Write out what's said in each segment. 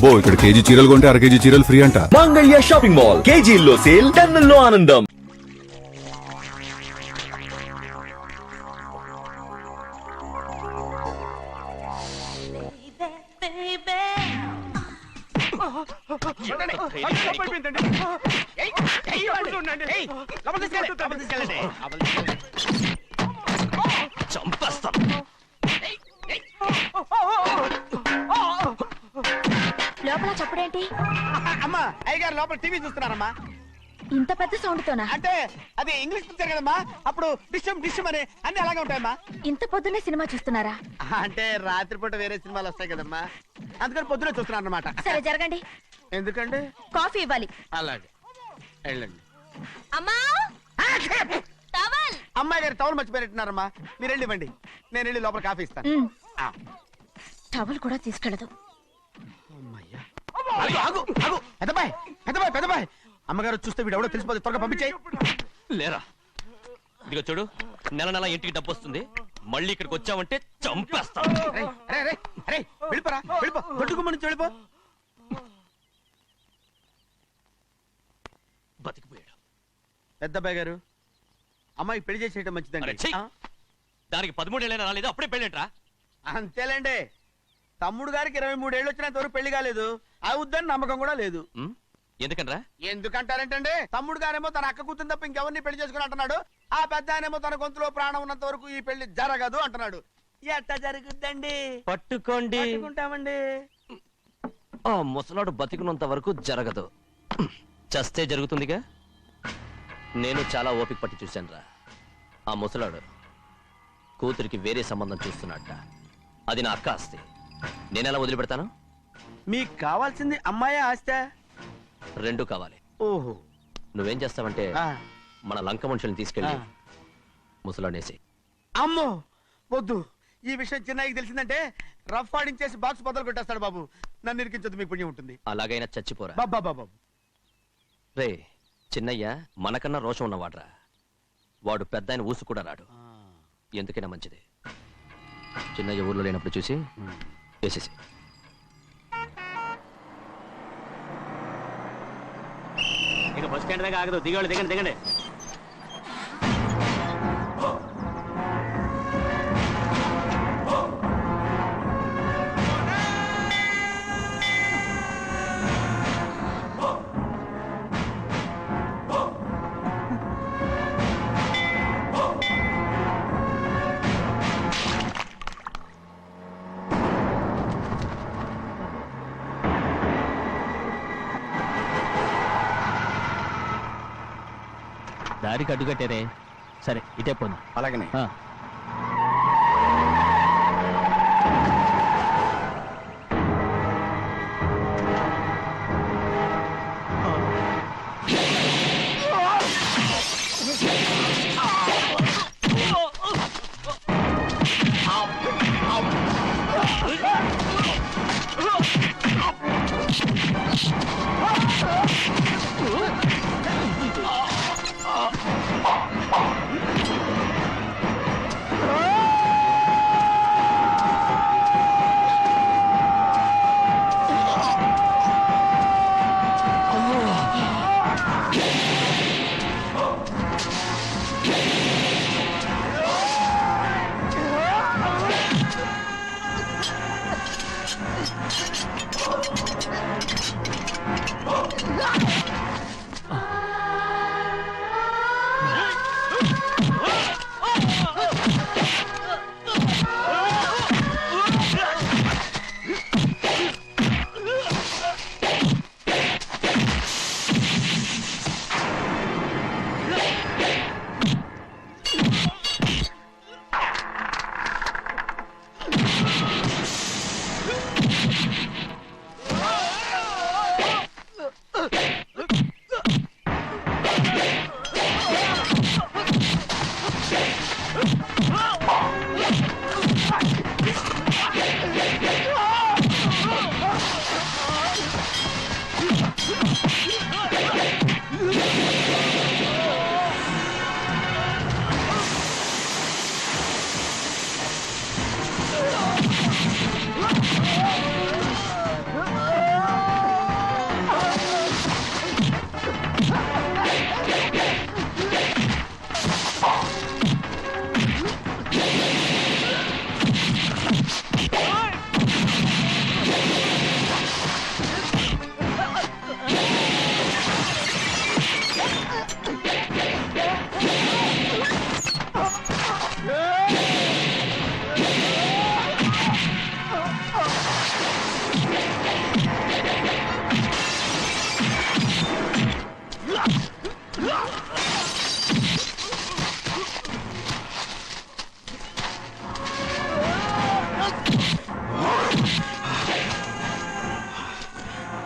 అబ్బో ఇక్కడ కేజీ చీరలు కొంటే అర కేజీ చీరలు ఫ్రీ అంట. మంగళ్య షాపింగ్ మాల్, కేజీల్లో సేల్, టన్నుల్లో ఆనందం. లోపల చప్పుడేంటి? అమ్మా అయ్యగారు లోపల టీవీ చూస్తున్నారమ్మా. ఇంత పెద్ద సౌండ్ తోనా? అంటే అది ఇంగ్లీష్ పిక్చర్ కదమ్మా, అప్పుడు డిషం డిషం అని అన్ని అలాగే ఉంటాయమ్మా. ఇంత పొద్దున్నే సినిమా చూస్తున్నారా? అంటే రాత్రిపూట వేరే సినిమాలు వస్తాయి కదమ్మా, అందుకని పొద్దునే చూస్తున్నాను అన్నమాట. సరే జరగండి. ఎందుకండి? కాఫీ ఇవ్వాలి. అలాగే వెళ్ళండి. అమ్మా టవల్. అమ్మాయి గారు టవల్ మర్చిపోయినట్టున్నారమ్మా, మీరు వెళ్ళి ఇవ్వండి, నేను వెళ్ళి లోపల కాఫీ ఇస్తాను. టవల్ కూడా తీసుకెళ్ళదు. పెద్దబాయ్ పెద్దబాయ్ పెద్దబాయ్, అమ్మగారు చూస్తే వీడు ఎవడో తెలిసిపోతే త్వరగా పంపించేయి. లేరా, ఇదిగో చూడు, నెల నెల ఇంటికి డబ్బు వస్తుంది, మళ్ళీ ఇక్కడికి వచ్చావంటే చంపేస్తా. వెళ్ళిపోరా, వెళ్ళిపో, దొడ్డుకుమ్మ నుంచి వెళ్ళిపో. బతికిపోయాడు. పెద్దబాయ్ గారు, అమ్మాయి పెళ్లి చేసేయటం మంచిదండి. దానికి 13 ఏళ్ళైనా రాలేదు, అప్పుడే పెళ్ళేంట్రా? అంతేలేండి, తమ్ముడు గారికి 23 ఏళ్ళు వచ్చినంత వరకు పెళ్లి కాలేదు, అవుద్దని నమ్మకం కూడా లేదు. ఎందుకనరా? ఎందుకంటారేంటండి, తమ్ముడు గారేమో తన అక్క కూతురు తప్ప ఇంకెవరిని పెళ్లి చేసుకుని అంటున్నాడు, ఆ పెద్ద ఆయనేమో తన గొంతులో ప్రాణం ఉన్నంత వరకు ఈ పెళ్లి జరగదు అంటున్నాడు. ఎట్టా జరుగుద్దండి? పట్టుకోండి. పట్టుకుంటామండి. ఆ ముసలాడు బతికినంత వరకు జరగదు, చస్తే జరుగుతుందిగా. నేను చాలా ఓపిక పట్టి చూశానురా. ఆ ముసలాడు కూతురికి వేరే సంబంధం చూస్తున్నట్ట. అది నా అక్క ఆస్తి, నేనెలా వదిలిపెడతాను? మీకు కావాల్సింది అమ్మాయి ఆస్తా? రెండు కావాలి. ఓహో, నువ్వేం చేస్తావంటే మన లంక మనుషుల్ని తీసుకెళ్ళి ముసలాడేసి. అమ్మో వద్దు, ఈ విషయం చిన్నయ్యకి తెలిసిందంటే రఫ్ ఆడించేసి బాక్స్ బదులు కొట్టేస్తాడు బాబు. నన్ను ఇరికించదు, మీకు పుణ్యం ఉంటుంది. అలాగైనా చచ్చిపోరా. బాబా బాబు రే, చిన్నయ్య మనకన్నా రోషం ఉన్నవాడ్రా. వాడు పెద్ద ఆయన ఊసు కూడా రాడు. ఎందుకైనా మంచిది చిన్నయ్య ఊర్లో లేనప్పుడు చూసి వేసేసి. ఇక బస్ స్టాండ్ దాకా ఆగదు, దిగండి దిగండి దిగండి. దారికి అడ్డుకట్టారే, సరే ఇటే పోను. అలాగనే.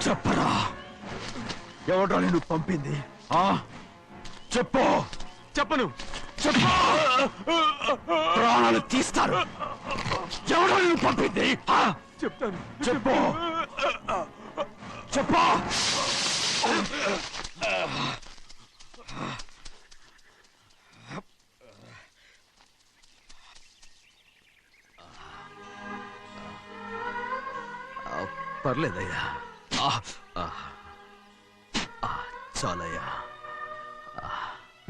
చెప్పరా ఎవడో నిన్ను పంపింది చెప్పు చెప్పను చెప్పు ప్రాణాలు తీస్తారు ఎవడో నిన్ను పంపింది చెప్తాను చెప్పు చెప్పు పర్లేదయ్యా చాలయ్యా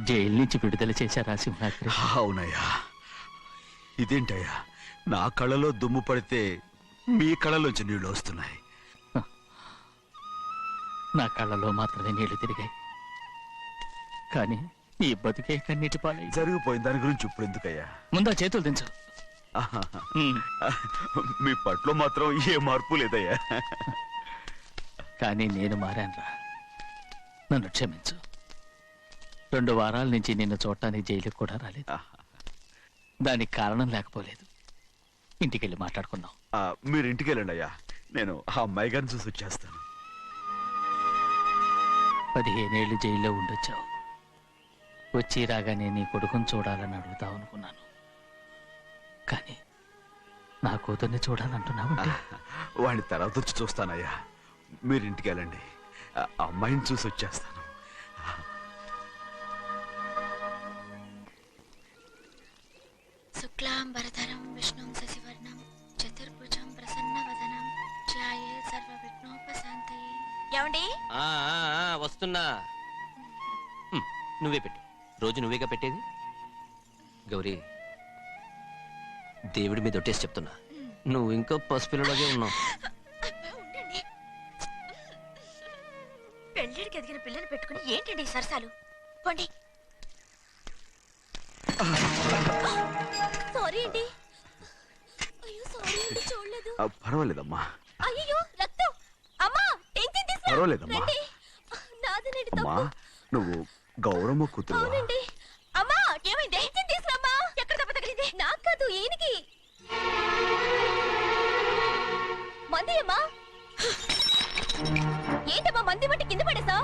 జైలు నుంచి విడుదల చేశారా సింహాద్రి? అవునయ్యా ఇదేంటయ్యా నా కళ్ళలో దుమ్ము పడితే మీ కళ్ళలోంచి నీళ్లు వస్తున్నాయి. నా కళ్ళలో మాత్రమే నీళ్లు తిరిగాయి, కానీ ఈ బతుకే కన్నీటి పాలై. జరిగిపోయిన దాని గురించి ఇప్పుడు ఎందుకయ్యా? ముందా చేతులు దించు. మీ పట్లో మాత్రం ఏ మార్పు లేదయ్యా. కానీ నేను మారానురా, నన్ను క్షమించు. 2 వారాల నుంచి నిన్ను చూడటానికి జైలుకి కూడా రాలేదు. దానికి కారణం లేకపోలేదు. ఇంటికెళ్ళి మాట్లాడుకున్నాం. మీరు ఇంటికి వెళ్ళండి అయ్యా, నేను ఆ అమ్మాయి గారిని చూసి వచ్చేస్తాను. 15 ఏళ్ళు జైల్లో ఉండొచ్చావు. వచ్చి రాగానే నీ కొడుకుని చూడాలని అడుగుతావు అనుకున్నాను, కానీ నా కూతుర్ని చూడాలంటున్నావంటే. వాడిని తర్వాత వచ్చి చూస్తానయ్యా, మీరు ఇంటికి వెళ్ళండి, ఆ అమ్మాయిని చూసి వచ్చేస్తాను. శుక్లాంబరధరం విష్ణుం శశివర్ణం చతుర్భుజం ప్రసన్నవదనం ధ్యాయే సర్వవిఘ్నోపశాంతయే. ఏమండి? వస్తున్నా. నువ్వే పెట్టు, రోజు నువ్వేగా పెట్టేది. గౌరీ, దేవుడి మీద ఒట్టేసి చెప్తున్నా, నువ్వు ఇంకా పసిపిల్లలాగే ఉన్నావు. ఉండండి. పెళ్ళిడికి ఎదిగిన పిల్లని పెట్టుకుని ఏంటండి ఈ సరసాలు? పోండి. సారీ అండి. అయ్యో సారీ అండి, చూడలేదు. పర్వాలేదమ్మా. అయ్యో రక్తం. అమ్మా టెన్షన్ తీసుకురా. పర్వాలేదమ్మా. రండి. నాదనండి అమ్మా తప్పు. నువ్వు గౌరమ్మ కూతురు. అవునండి. అమ్మా ఏమైంది? టెన్షన్ తీసుకురామ్మా. ఎక్కడ దెబ్బ తగిలింది? నాకు కాదు, ఈయనకి. మంది అమ్మా. ఏంటమ్మా మంది బట్టి కింద పడేసా?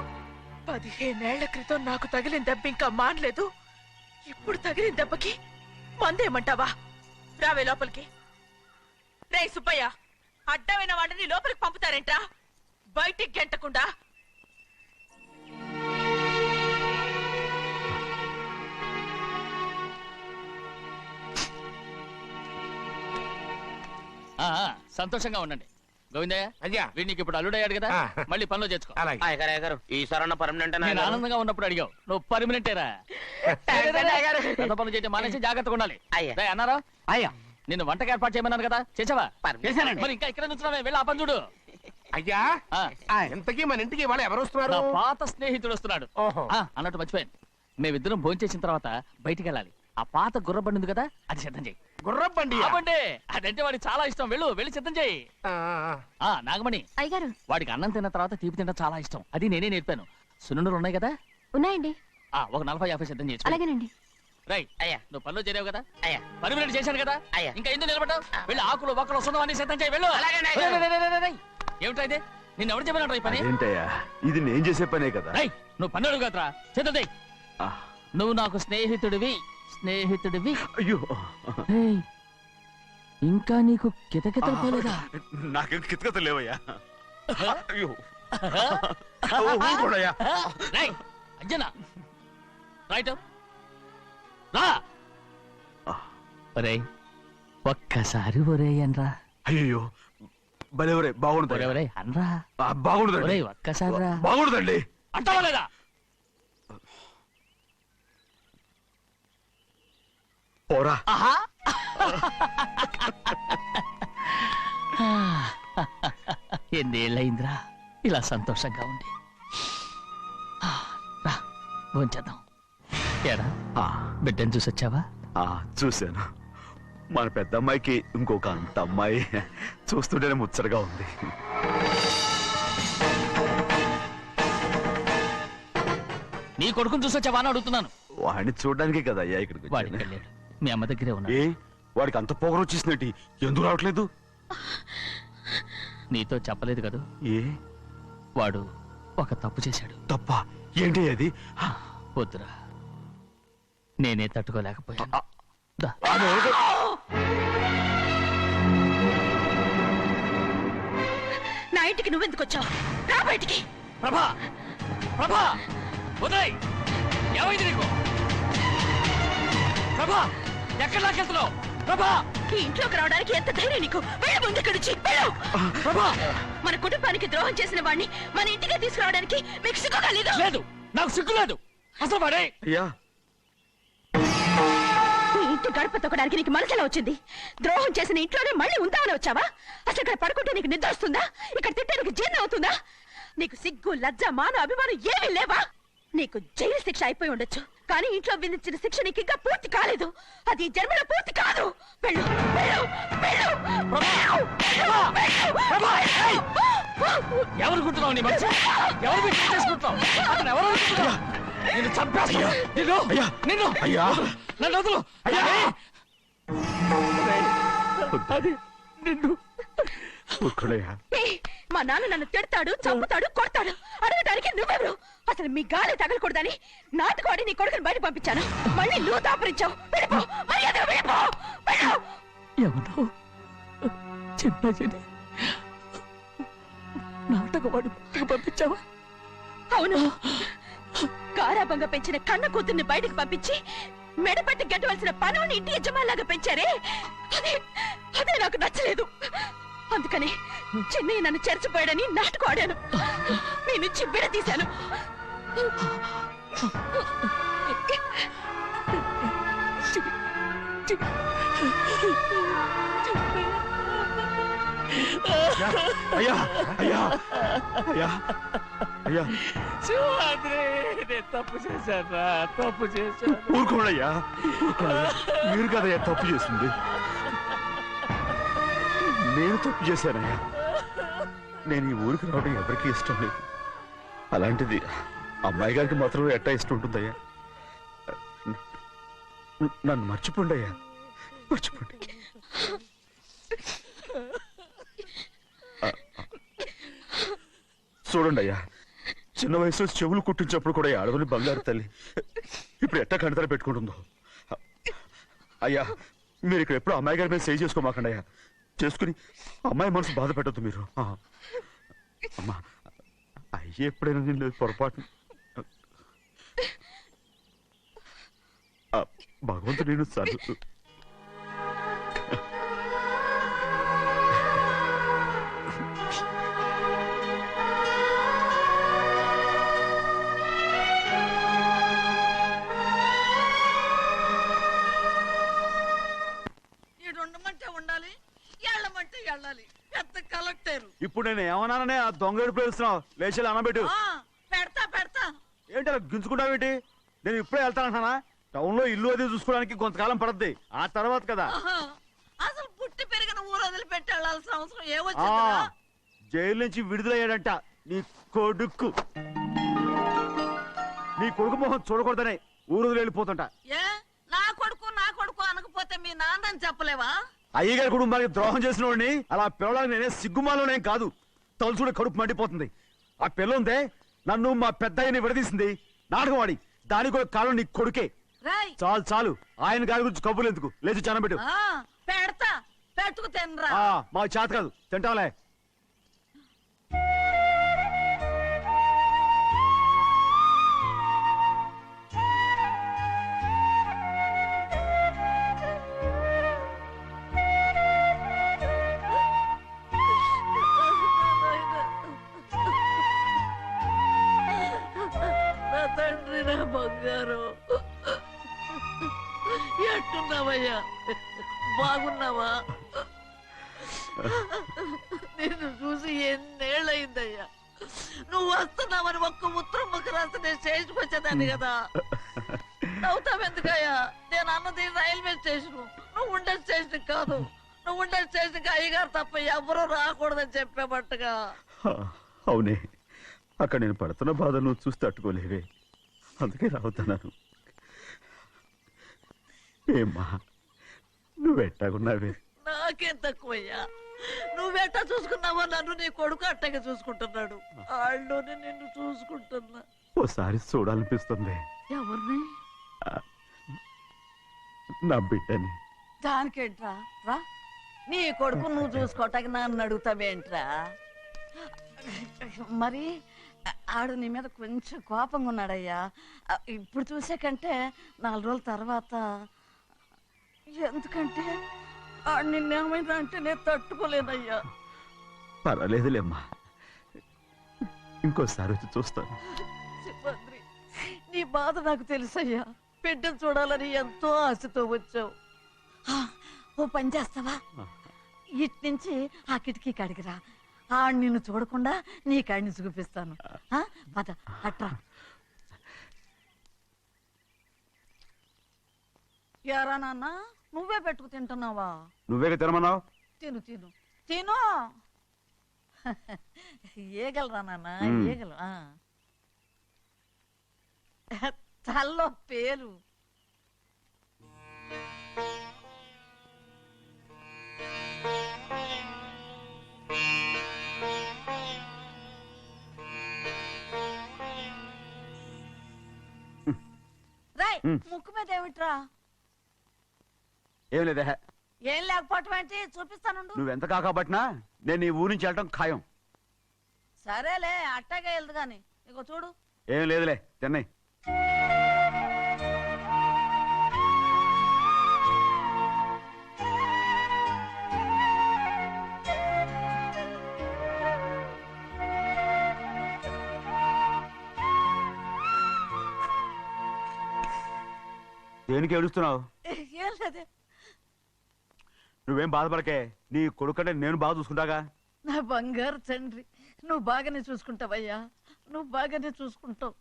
15 ఏళ్ల క్రితం నాకు తగిలిన దెబ్బ ఇంకా మానలేదు. ఇప్పుడు తగిలిన దెబ్బకి మందేమంటావా? రావే లోపలికి. రే సుబ్బయ్య, అడ్డమైన వాడిని లోపలికి పంపుతారేంట్రా? బయటికి గెంటకుండా. సంతోషంగా ఉండండి. గోవిందయ్య, అయ్యా వీడికి ఇప్పుడు అల్లుడయ్యాడు కదా, మళ్ళీ పనిలో చేర్చుకో. ఈసారన్న పర్మనెంట్ నేను ఆనందంగా ఉన్నప్పుడు అడిగావు, నువ్వు పర్మనెంటేరా. పెద్ద పనులు చేయడం మానేసి జాగ్రత్తగా ఉండాలి. రేయ్ అన్నారా? అయ్యా నిన్ను వంటకి ఏర్పాటు చేయమన్నాను కదా, చేసావా? చేశానండి. మరి ఇంకా ఇక్కడ నుంచున్నావే, వెళ్ళి ఆ పని చూడు. అయ్యా ఇంతకీ మన ఇంటికి వాళ్ళు ఎవరు వస్తున్నారు? నా పాత స్నేహితుడు వస్తున్నాడు. ఓహో. అన్నట్టు మర్చిపోయాను, మేమిద్దరం భోంచేసిన తర్వాత బయటికి వెళ్ళాలి. ఆ పాత గుర్రబండి ఉంది కదా, అది సిద్ధం చేయి. గుర్రబండి అవ్వండి, అదంటే వాడికి చాలా ఇష్టం. వెళ్ళి సిద్ధం చేయి. నాగమణి, అయ్యగారు వాడికి అన్నం తిన్న తర్వాత తీపి తినడం చాలా ఇష్టం. అది నేనే నేర్పాను. సున్నుండలు ఉన్నాయి కదా, ఉన్నాయండి. ఒక 40-50 సిద్ధం చేయొచ్చు. అలాగేనండి. రై అయ్యా నువ్వు పనిలో చేరావు కదా, అయ్యా పర్మినెంట్ చేశాను కదా, అయ్యా. ఇంకా ఎందుకు నిలబడ్డావు? వెళ్ళి ఆకులు బొక్కలు సున్నవన్నీ సిద్ధం చేయి. వెళ్ళు. ఏమిటా ఇది? నిన్ను ఎవరు చెప్పినట్టు ఈ పని? ఏంటయ్యా ఇది నేను చేసే పనే కదా. రై నువ్వు పని అడుగు కదరా, సిద్ధం చేయి. నువ్వు నాకు స్నేహితుడివి. అయ్యో ఏయ్, ఇంకా నీకు కితకితలు పోలేదా? నాకేం కితకత లేవయ్యా. అయ్యో ఊరుకోడయ్యా. రై అంజనా, రైట్ రా. ఒరేయ్ ఒక్కసారి ఒరేయ్ అనరా. అయ్యో భలే బాగుండదు. ఒరేయ్ అనరా. బాగుండదండి. ఒరేయ్ ఒక్కసారి రా. బాగుండదండి. అంటావా లేదా? పోరా. ఎన్నేళ్ళయిందిరా ఇలా సంతోషంగా ఉండి. రా భోంచేద్దాం. ఏరా బిడ్డను చూసొచ్చావా? చూశాను. మన పెద్ద అమ్మాయికి ఇంకొక అంత అమ్మాయి చూస్తుంటేనే ముచ్చటగా ఉంది. నీ కొడుకుని చూసొచ్చావా అని అడుగుతున్నాను. వాడిని చూడడానికే కదా అయ్యా ఇక్కడికి వాడికి వచ్చాను. వెళ్ళాడు, మీ అమ్మ దగ్గరే ఏ ఉన్నాడు. వాడికి అంత పొగరు వచ్చేసినట్టు ఎందుకు రావట్లేదు? నీతో చెప్పలేదు కదా. ఏ వాడు ఒక తప్పు చేశాడు. తప్ప ఏంటి అది? వద్దురా, నేనే తట్టుకోలేకపోయాను. దా. నా ఇంటికి నువ్వెందుకు వచ్చావు? రా బయటికి. ప్రభా, ప్రభా, ఉదయ్, ఏమైంది నీకు? ప్రభా, ఎక్కడ లాకెళ్తున్నావు? ప్రభా, ఈ ఇంట్లోకి రావడానికి ఎంత ధైర్యం నీకు? వెళ్ళు ముందు ఇక్కడి నుంచి, వెళ్ళు. ప్రభా, మన కుటుంబానికి ద్రోహం చేసిన వాడిని మన ఇంటికి తీసుకురావడానికి మీకు సిగ్గు కాలేదు? లేదు, నాకు సిగ్గు లేదు. అసలు వాడే అయ్యా, ఈ ఇంటి గడప తొక్కడానికి నీకు మనసులో వచ్చింది. ద్రోహం చేసిన ఇంట్లోనే మళ్ళీ ఉందామని వచ్చావా? అసలు ఇక్కడ పడుకుంటే నీకు నిద్ర వస్తుందా? ఇక్కడ తింటే నీకు జీర్ణం అవుతుందా? నీకు సిగ్గు, లజ్జ, మాన, అభిమానం ఏమీ లేవా? నీకు జైలు శిక్ష అయిపోయి ఉండొచ్చు, కానీ ఇంట్లో విధించిన శిక్ష నీకు ఇంకా పూర్తి కాలేదు. అది ఈ జన్మలో పూర్తి కాదు. వెళ్ళు, వెళ్ళు, వెళ్ళు, ఎవరు గుర్తున్నావు? నీ మంచి ఎవరు మీరు చేసుకుంటావు? అతను ఎవరు అనుకుంటున్నావు? నిన్ను చంపేస్తా. నిన్ను అయ్యా, నిన్ను అయ్యా, నన్ను వదులు. అయ్యా. అది నిన్ను ఒక్కడయ్యా. ఏయ్, మా నాన్న నన్ను తిడతాడు, చంపుతాడు, కొడతాడు. అడగడానికి నువ్వెవరు? అసలు మీ గాలి తగలకూడదని నాటుకోడి నీ కొడుకుని బయట పంపించాను. మళ్ళీ నువ్వు దాపరించావు. వెళ్ళిపో, మర్యాదగా వెళ్ళిపో, వెళ్ళు. ఎవరో చిన్నజని నాటకవాడు పంపించావా? అవును, గారాబంగా పెంచిన కన్న కూతుర్ని బయటకు పంపించి మెడపట్టి గెట్టవలసిన పనుని ఇంటి యజమానిలాగా పెంచారే, అదే నాకు నచ్చలేదు. అందుకని చెన్నై నన్ను చేర్చిపోయాడని నాటకం ఆడాను. మీ నుంచి విడదీశాను. అయ్యా, అయ్యా, అయ్యా, అయ్యా, శివాద్రి, నేను తప్పు చేశాను, తప్పు చేశాను. ఊరుకోండయ్యా, ఊరుకోండి. మీరు కదయ్యా తప్పు చేసింది. నేను తప్పు చేశానయ్యా. నేను ఈ ఊరికి రావడం ఎవరికీ ఇష్టం లేదు. అలాంటిది అమ్మాయి గారికి మాత్రం ఎట్టా ఇష్టం ఉంటుందయ్యా. నన్ను మర్చిపోండి అయ్యా, మర్చిపోండి. చూడండి అయ్యా, చిన్న వయసులో చెవులు కుట్టించినప్పుడు కూడా ఈ ఆడవని బంగారు తల్లి ఇప్పుడు ఎట్టా కంటతర పెట్టుకుంటుందో. అయ్యా, మీరు ఇక్కడ ఎప్పుడు అమ్మాయి గారి మీద సేవ్ చేసుకోమాకండి అయ్యా. చేసుకుని అమ్మాయి మనసు బాధ పెట్టద్దు మీరు. అమ్మా, అయ్యే ఎప్పుడైనా నేను పొరపాటు. భగవంతుడు నేను సర్లు. ఉండాలి, ఎళ్ళమంటే వెళ్ళాలి. పెద్ద కలెక్టర్. ఇప్పుడు నేను ఏమన్నాననే ఆ దొంగ పేరుస్తున్నావు. లేచి అనబెట్టు. పెడతా పెడతా. ఏంటి అలా గించుకుంటావేంటి? నేను ఇప్పుడే వెళ్తానంటానా? టౌన్ లో ఇల్లు అది చూసుకోవడానికి కొంతకాలం పడద్ది. ఆ తర్వాత కదా. అసలు పుట్టి పెరిగిన ఊరు వదిలిపెట్టి వెళ్ళాల్సిన అవసరం ఆ, ఏమొచ్చింది? జైలు నుంచి విడుదలయ్యాడంట నీ కొడుకు. నీ కొడుకు మొహం చూడకూడదనే ఊరు వదిలి వెళ్ళిపోతుంట. ఏ నా కొడుకు అనకపోతే మీ నాన్నని చెప్పలేవా? అయ్యగారి కుటుంబానికి ద్రోహం చేసిన వాడిని అలా పిల్లడానికి నేనే సిగ్గుమాలోనేం కాదు. తలుచుకుంటే కడుపు మండిపోతుంది. ఆ పిల్లందే నన్ను మా పెద్దయ్యని విడదీసింది. నాటకం ఆడి దానికి కూడా కారణం నీ కొడుకే. చాలు చాలు, ఆయన గారి గురించి కబుర్లు ఎందుకు? లేచి చనబెట్టు. పెడతా, పెట్టుకు తినరా. మా చేత కాదు, తింటాంలే. తండ్రి, నా బంగారు, ఎట్టున్నావయ్యా? బాగున్నావా? నిన్ను చూసి ఎన్నేళ్ళయిందయ్యా. నువ్వు వస్తున్నావని ఒక్క ఉత్తరం ముక్క రాస్తే నేను స్టేషన్కి వచ్చేదాన్ని కదా. నవ్వుతావెందుకయ్యా? నేను అన్నది రైల్వే స్టేషన్, నువ్వు ఉండే స్టేషన్ కాదు. నువ్వు ఉండే స్టేషన్కి అయ్యగారు తప్ప ఎవరూ రాకూడదని చెప్పేమట్టుగా. అవునే, అక్కడ నేను పడుతున్న బాధ నువ్వు చూసి తట్టుకోలేవే, అందుకే రావుతున్నాను. ఏమ్మా, నువ్వు ఎట్టాగున్నావే? నాకేం తక్కువయ్యా? నువ్వెట్టా చూసుకున్నావో నన్ను నీ కొడుకు అట్టగా చూసుకుంటున్నాడు. వాళ్ళలోనే నిన్ను చూసుకుంటున్నా. ఓసారి చూడాలనిపిస్తుంది ఎవరిని? నా బిడ్డని. దానికేంట్రా? రా, నీ కొడుకు నువ్వు చూసుకోవటానికి నన్ను అడుగుతావేంట్రా? మరి ఆడు నీ మీద కొంచెం కోపంగా ఉన్నాడయ్యా. ఇప్పుడు చూసే కంటే 4 రోజుల తర్వాత. ఎందుకంటే ఆడు నిన్నేమైనా అంటే నేను తట్టుకోలేనయ్యా. పర్వాలేదులేమ్మా, ఇంకోసారి వచ్చి చూస్తాను. శివాద్రి, నీ బాధ నాకు తెలుసయ్యా. బిడ్డను చూడాలని ఎంతో ఆశతో వచ్చావు. ఓ పని చేస్తావా? ఇటు నుంచి ఆ కిటికీ కడిగిరా. ఆడు నిన్ను చూడకుండా నీ కాడిని చూపిస్తాను. పద అట్రా. యారా నాన్న, నువ్వే పెట్టుకు తింటున్నావా? నువ్వే తినమన్నావు. తిను తిను తిను. ఏగలరా నాన్న, ఏగలు. తల్లో పేరు. రాయ్, ముక్కు మీద ఏమిట్రా? ఏం లేదే. ఏం లేకపోవటం ఏంటి? చూపిస్తానుండు. నువ్వెంత కాకబట్టినా నేను ఈ ఊరి నుంచి వెళ్ళటం ఖాయం. సరేలే, అట్టాగే వెళ్దు గాని. ఇగో చూడు. ఏం లేదులే, తిన్నాయి. దేనికి ఏడుస్తున్నావు? ఏం లేదే. నువ్వేం బాధపడకే, నీ కొడుకంటే నేను బాగా చూసుకుంటాగా. నా బంగారు తండ్రి, నువ్వు బాగానే చూసుకుంటావయ్యా. నువ్వు బాగానే చూసుకుంటావు.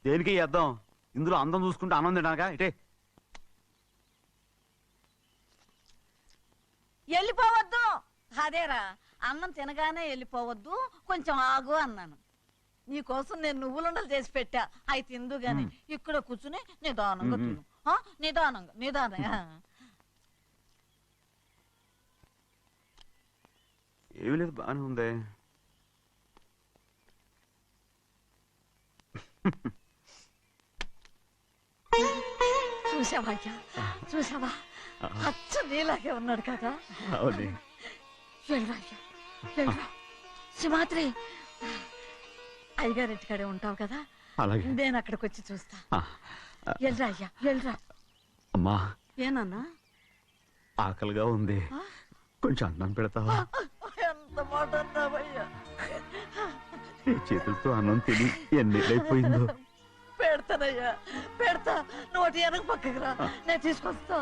దేనికి అర్థం? ఇందులో అందం చూసుకుంటే ఆనందం తినగా ఇటే. వెళ్ళిపోవద్దు. అదేరా, అన్నం తినగానే వెళ్ళిపోవద్దు, కొంచెం ఆగు అన్నాను. నీకోసం నేను నువ్వులుండలు చేసి పెట్టా. అవి తిందు గాని ఇక్కడ కూర్చుని నిదానంగా తిను. నిదానంగా నిదానంగా. ఏమీ లేదు, బాగానే ఉంది. చూసావా అయ్యా, చూసావా? అచ్చ నీలాగే ఉన్నాడు కదా. అవునే. వెళ్ళరా అయ్యా, వెళ్ళరా. సింహాద్రి, అయ్యగారింటికాడే ఉంటావు కదా. అలాగే. నేను అక్కడికి వచ్చి చూస్తా. వెళ్ళరా అయ్యా, వెళ్ళరా. అమ్మా, ఏనన్నా? ఆకలిగా ఉంది, కొంచెం అన్నం పెడతావా? ఎంత మాట అన్నావయ్యా. నీ చేతులతో అన్నం తిని ఎన్నిళ్ళైపోయిందో. పెడతానయ్యా, పెడతా. నోటి వెనక పక్కకి రా, నేను తీసుకొస్తా.